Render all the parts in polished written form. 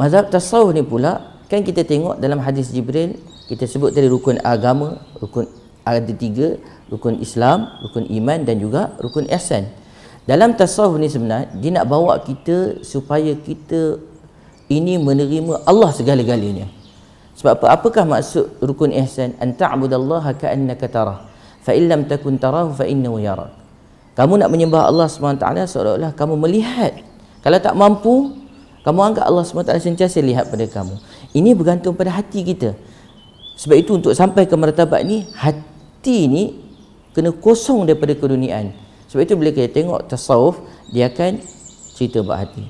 Mazhab tasawuf ni pula, kan kita tengok dalam hadis Jibril, kita sebut tadi rukun agama, rukun ada 3, rukun Islam, rukun iman dan juga rukun ihsan. Dalam tasawuf ni sebenarnya dia nak bawa kita supaya kita ini menerima Allah segala-galanya. Sebab apa? Apakah maksud rukun ihsan? An ta'budallaha ka'annaka tarah, fa in lam takun tarahu fa innahu yarak. Kamu nak menyembah Allah SWT seolah-olah kamu melihat. Kalau tak mampu, kamu anggap Allah SWT sentiasa lihat pada kamu. Ini bergantung pada hati kita. Sebab itu untuk sampai ke martabat ni, hati ni kena kosong daripada keduniaan. Sebab itu bila kita tengok tasawuf, dia akan cerita bab hati.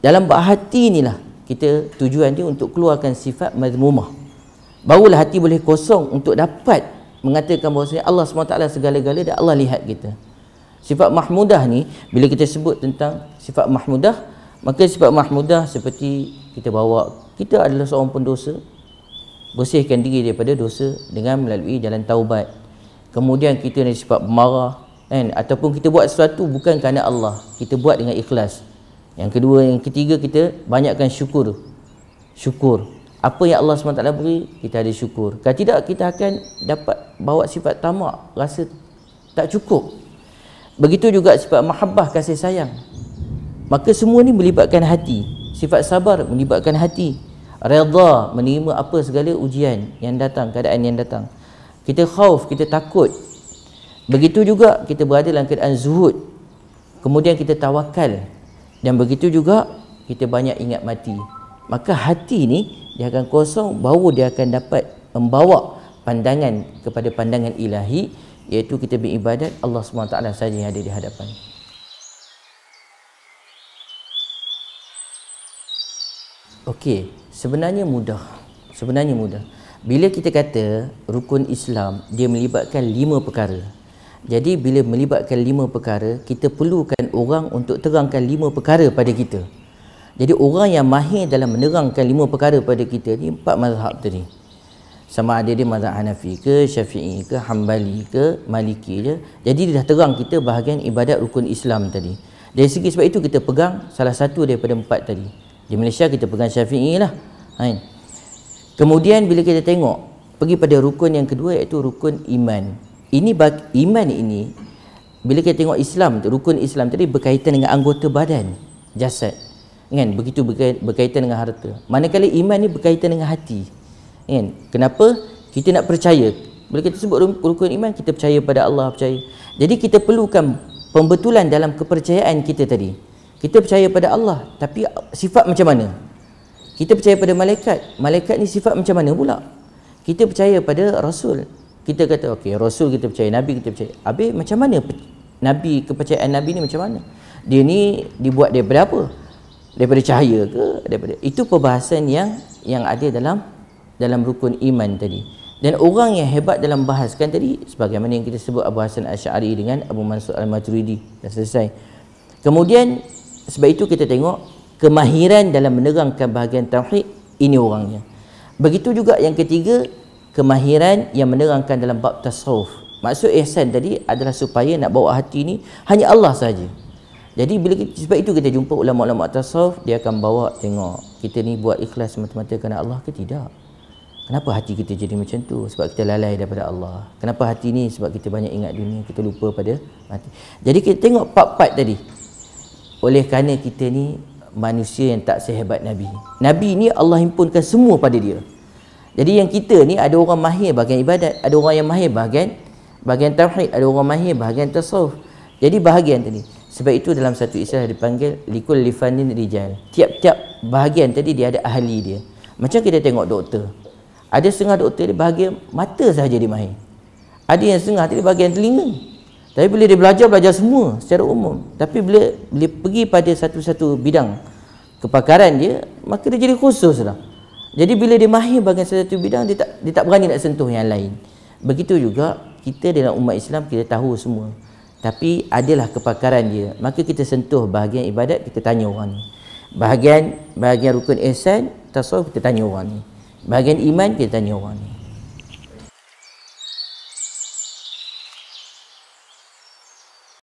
Dalam bab hati inilah kita tujuan dia untuk keluarkan sifat mazmumah. Barulah hati boleh kosong untuk dapat mengatakan bahawasanya Allah SWT segala-gala dan Allah lihat kita. Sifat mahmudah ni, bila kita sebut tentang sifat mahmudah, maka sifat mahmudah seperti kita bawa, kita adalah seorang pendosa, bersihkan diri daripada dosa dengan melalui jalan taubat. Kemudian kita ada sifat marah, kan? Ataupun kita buat sesuatu bukan kerana Allah, kita buat dengan ikhlas. Yang kedua, yang ketiga, kita banyakkan syukur. Syukur apa yang Allah SWT beri, kita ada syukur. Kalau tidak, kita akan dapat bawa sifat tamak, rasa tak cukup. Begitu juga sifat mahabbah, kasih sayang. Maka semua ni melibatkan hati. Sifat sabar melibatkan hati. Redha, menerima apa segala ujian yang datang, keadaan yang datang. Kita khauf, kita takut. Begitu juga kita berada dalam keadaan zuhud. Kemudian kita tawakal. Dan begitu juga kita banyak ingat mati. Maka hati ni dia akan kosong, baru dia akan dapat membawa pandangan kepada pandangan ilahi, iaitu kita beribadat Allah SWT saja yang ada di hadapan. Okey, sebenarnya mudah. Sebenarnya mudah. Bila kita kata rukun Islam, dia melibatkan 5 perkara. Jadi bila melibatkan 5 perkara, kita perlukan orang untuk terangkan 5 perkara pada kita. Jadi orang yang mahir dalam menerangkan 5 perkara pada kita ni 4 mazhab tadi. Sama ada dia mazhab Hanafi ke, Syafi'i ke, Hambali ke, Maliki je. Jadi dia dah terang kita bahagian ibadat rukun Islam tadi. Dari segi sebab itu kita pegang salah satu daripada 4 tadi. Di Malaysia kita pegang Syafi'i lah. Kemudian bila kita tengok pergi pada rukun yang kedua, iaitu rukun iman. Iman ini bila kita tengok Islam, rukun Islam tadi berkaitan dengan anggota badan, jasad, kan? Begitu berkaitan dengan harta. Manakala iman ni berkaitan dengan hati, kan? Kenapa kita nak percaya? Bila kita sebut rukun iman, kita percaya pada Allah, percaya. Jadi kita perlukan pembetulan dalam kepercayaan kita tadi. Kita percaya pada Allah, tapi sifat macam mana? Kita percaya pada malaikat, malaikat ni sifat macam mana pula? Kita percaya pada Rasul, kita kata okey, Rasul kita percaya, Nabi kita percaya. Habis macam mana Nabi, kepercayaan Nabi ni macam mana? Dia ni dibuat daripada apa? Daripada cahaya ke? Daripada itu perbahasan yang ada dalam rukun iman tadi. Dan orang yang hebat dalam bahaskan tadi, sebagaimana yang kita sebut Abu Hasan Asy'ari dengan Abu Mansur Al-Maturidi, dah selesai. Kemudian sebab itu kita tengok kemahiran dalam menerangkan bahagian tauhid, ini orangnya. Begitu juga yang ketiga, kemahiran yang menerangkan dalam bab tasawuf. Maksud ihsan tadi adalah supaya nak bawa hati ni hanya Allah saja. Jadi sebab itu kita jumpa ulama-ulama tasawuf, dia akan bawa tengok kita ni buat ikhlas semata-mata kerana Allah ke tidak. Kenapa hati kita jadi macam tu? Sebab kita lalai daripada Allah. Kenapa hati ni? Sebab kita banyak ingat dunia, kita lupa pada hati. Jadi kita tengok part-part tadi. Oleh kerana kita ni manusia yang tak sehebat Nabi. Nabi ni Allah himpunkan semua pada dia. Jadi yang kita ni ada orang mahir bahagian ibadat, ada orang yang mahir bahagian tauhid, ada orang mahir bahagian tasawuf. Jadi bahagian tadi. Sebab itu dalam satu istilah dipanggil likul lifanin rijal. Tiap-tiap bahagian tadi dia ada ahli dia. Macam kita tengok doktor. Ada setengah doktor dia bahagian mata sahaja dia mahir. Ada yang setengah tadi bahagian telinga. Tapi bila dia belajar semua secara umum. Tapi bila pergi pada satu-satu bidang kepakaran dia, maka dia jadi khusus lah. Jadi bila dia mahir bahagian satu bidang, dia tak berani nak sentuh yang lain. Begitu juga kita dalam umat Islam, kita tahu semua. Tapi adalah kepakaran dia. Maka kita sentuh bahagian ibadat, kita tanya orang ni. Bahagian rukun ihsan, tasawuf, kita tanya orang ni. Bahagian iman, kita tanya orang ni.